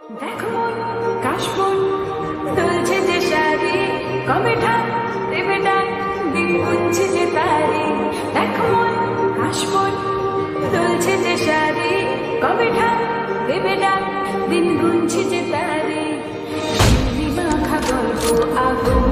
দেখ মন কাশবন তুলছে যে শাড়ি, কবে ঠাক দেবে ডাক, দিন গুনছে যে তারি। দেখ মন কাশবন তুলছে যে শাড়ি, কবে ঠাক দেবে ডাক, দিন গুনছে যে তারি। শিউলি মাখা গল্প আগুন